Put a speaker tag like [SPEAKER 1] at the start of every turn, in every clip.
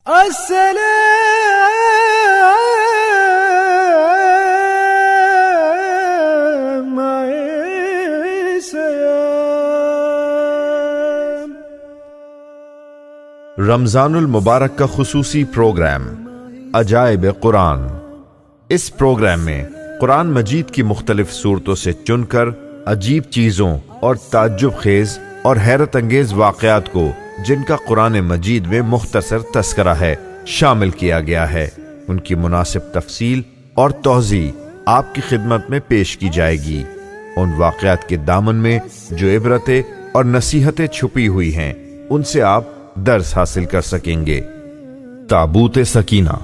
[SPEAKER 1] السلام علیکم۔
[SPEAKER 2] رمضان المبارک کا خصوصی پروگرام عجائب قرآن۔ اس پروگرام میں قرآن مجید کی مختلف صورتوں سے چن کر عجیب چیزوں اور تعجب خیز اور حیرت انگیز واقعات کو، جن کا قرآن مجید میں مختصر تذکرہ ہے، شامل کیا گیا ہے، ان کی مناسب تفصیل اور توضیح آپ کی خدمت میں پیش کی جائے گی۔ ان واقعات کے دامن میں جو عبرتیں اور نصیحتیں چھپی ہوئی ہیں، ان سے آپ درس حاصل کر سکیں گے۔ تابوت سکینہ۔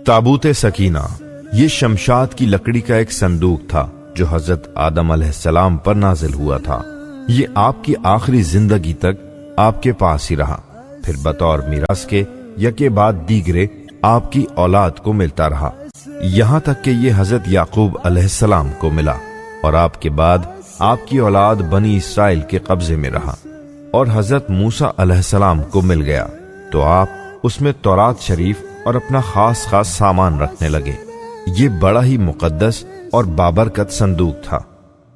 [SPEAKER 2] تابوت سکینہ یہ شمشاد کی لکڑی کا ایک صندوق تھا جو حضرت آدم علیہ السلام پر نازل ہوا تھا۔ یہ آپ کی آخری زندگی تک آپ کے پاس ہی رہا، پھر بطور میراث کے یکے بعد دیگرے آپ کی اولاد کو ملتا رہا، یہاں تک کہ یہ حضرت یعقوب علیہ السلام کو ملا، اور آپ کے بعد آپ کی اولاد بنی اسرائیل کے قبضے میں رہا، اور حضرت موسیٰ علیہ السلام کو مل گیا تو آپ اس میں تورات شریف اور اپنا خاص سامان رکھنے لگے۔ یہ بڑا ہی مقدس اور بابرکت صندوق تھا،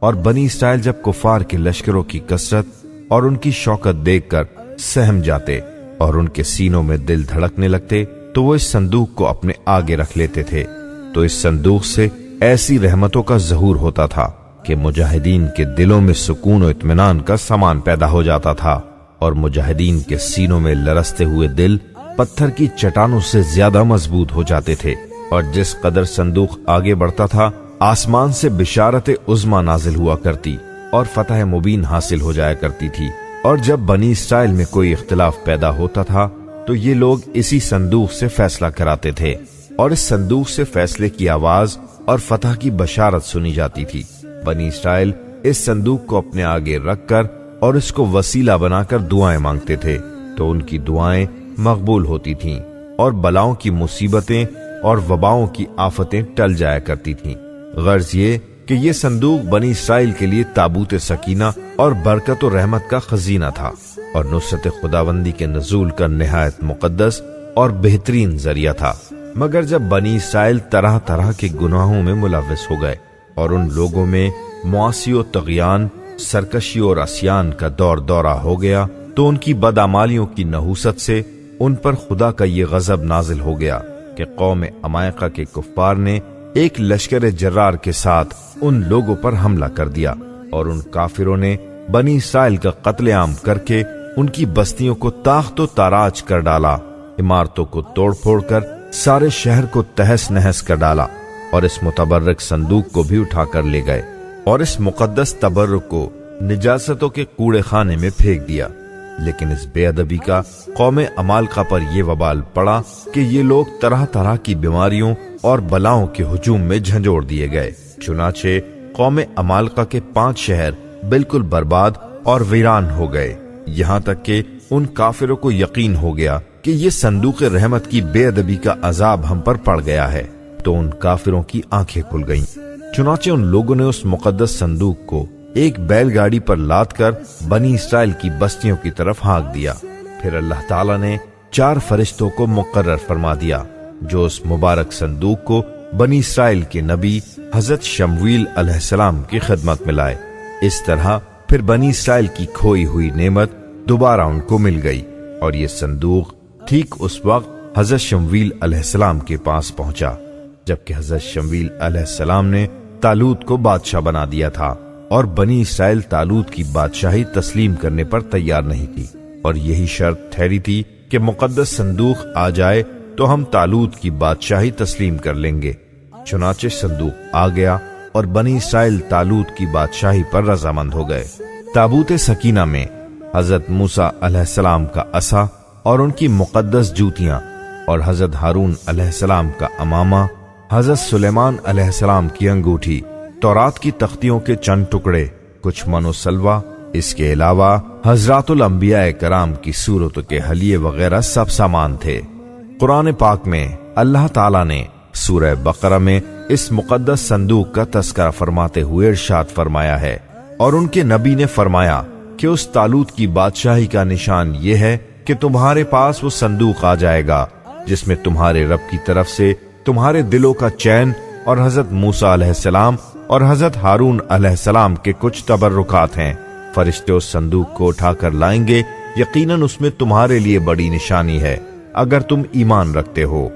[SPEAKER 2] اور بنی اسرائیل جب کفار کے لشکروں کی کثرت اور ان کی شوکت دیکھ کر سہم جاتے اور ان کے سینوں میں دل دھڑکنے لگتے تو وہ اس صندوق کو اپنے آگے رکھ لیتے تھے، تو اس صندوق سے ایسی رحمتوں کا ظہور ہوتا تھا کہ مجاہدین کے دلوں میں سکون و اطمینان کا سامان پیدا ہو جاتا تھا، اور مجاہدین کے سینوں میں لرزتے ہوئے دل پتھر کی چٹانوں سے زیادہ مضبوط ہو جاتے تھے، اور جس قدر صندوق آگے بڑھتا تھا آسمان سے بشارت عظمی نازل ہوا کرتی اور فتح مبین حاصل ہو جایا کرتی تھی۔ اور جب بنی اسرائیل میں کوئی اختلاف پیدا ہوتا تھا تو یہ لوگ اسی صندوق سے فیصلہ کراتے تھے، اور اس صندوق سے فیصلے کی آواز اور فتح کی بشارت سنی جاتی تھی۔ بنی اسرائیل اس صندوق کو اپنے آگے رکھ کر اور اس کو وسیلہ بنا کر دعائیں مانگتے تھے، تو ان کی دعائیں مقبول ہوتی تھیں، اور بلاؤں کی مصیبتیں اور وباؤں کی آفتیں ٹل جایا کرتی تھیں۔ غرض یہ کہ یہ صندوق بنی اسرائیل کے لیے تابوت سکینہ اور برکت و رحمت کا خزینہ تھا، اور نصرت خداوندی کے نزول کا نہایت مقدس اور بہترین ذریعہ تھا۔ مگر جب بنی اسرائیل طرح طرح کے گناہوں میں ملوث ہو گئے اور ان لوگوں میں معاصی و طغیان، سرکشی اور عصیان کا دورہ ہو گیا، تو ان کی بدعمالیوں کی نحوست سے ان پر خدا کا یہ غضب نازل ہو گیا کہ قوم عمائقہ کے کفار نے ایک لشکر جرار کے ساتھ ان لوگوں پر حملہ کر دیا، اور ان کافروں نے بنی اسرائیل کا قتل عام کر کے ان کی بستیوں کو تاخت و تاراج کر ڈالا، عمارتوں کو توڑ پھوڑ کر سارے شہر کو تہس نہس کر ڈالا، اور اس متبرک صندوق کو بھی اٹھا کر لے گئے، اور اس مقدس تبرک کو نجاستوں کے کوڑے خانے میں پھینک دیا۔ لیکن اس بے ادبی کا قوم عمالقہ پر یہ وبال پڑا کہ یہ لوگ طرح طرح کی بیماریوں اور بلاؤں کے ہجوم میں جھنجھوڑ دیے گئے۔ چنانچہ قوم عمالقہ کے 5 شہر بالکل برباد اور ویران ہو گئے، یہاں تک کہ ان کافروں کو یقین ہو گیا کہ یہ صندوق رحمت کی بے ادبی کا عذاب ہم پر پڑ گیا ہے، تو ان کافروں کی آنکھیں کھل گئیں۔ چنانچہ ان لوگوں نے اس مقدس صندوق کو ایک بیل گاڑی پر لاد کر بنی اسرائیل کی بستیوں کی طرف ہانک دیا۔ پھر اللہ تعالیٰ نے 4 فرشتوں کو مقرر فرما دیا جو اس مبارک صندوق کو بنی اسرائیل کے نبی حضرت شمویل علیہ السلام کی خدمت میں لائے۔ اس طرح پھر بنی اسرائیل کی کھوئی ہوئی نعمت دوبارہ ان کو مل گئی، اور یہ صندوق ٹھیک اس وقت حضرت شمویل علیہ السلام کے پاس پہنچا جبکہ حضرت شمویل علیہ السلام نے طالوت کو بادشاہ بنا دیا تھا، اور بنی اسرائیل طالوت کی بادشاہی تسلیم کرنے پر تیار نہیں تھی، اور یہی شرط ٹھہری تھی کہ مقدس صندوق آ جائے تو ہم طالوت کی بادشاہی تسلیم کر لیں گے۔ چنانچہ صندوق آ گیا اور بنی اسرائیل طالوت کی بادشاہی پر رضامند ہو گئے۔ تابوت سکینہ میں حضرت موسیٰ علیہ السلام کا عصا اور ان کی مقدس جوتیاں، اور حضرت ہارون علیہ السلام کا امامہ، حضرت سلیمان علیہ السلام کی انگوٹھی، تورات کی تختیوں کے چند ٹکڑے، کچھ من و سلوہ، اس کے علاوہ حضرات الانبیاء کرام کی صورتوں کے حلیے وغیرہ سب سامان تھے۔ قرآن پاک میں اللہ تعالیٰ نے سورہ بقرہ میں اس مقدس صندوق کا تذکرہ فرماتے ہوئے ارشاد فرمایا ہے، اور ان کے نبی نے فرمایا کہ اس طالوت کی بادشاہی کا نشان یہ ہے کہ تمہارے پاس وہ صندوق آ جائے گا جس میں تمہارے رب کی طرف سے تمہارے دلوں کا چین اور حضرت موسیٰ علیہ السلام اور حضرت ہارون علیہ السلام کے کچھ تبرکات ہیں۔ فرشتے اس صندوق کو اٹھا کر لائیں گے، یقیناً اس میں تمہارے لیے بڑی نشانی ہے اگر تم ایمان رکھتے ہو۔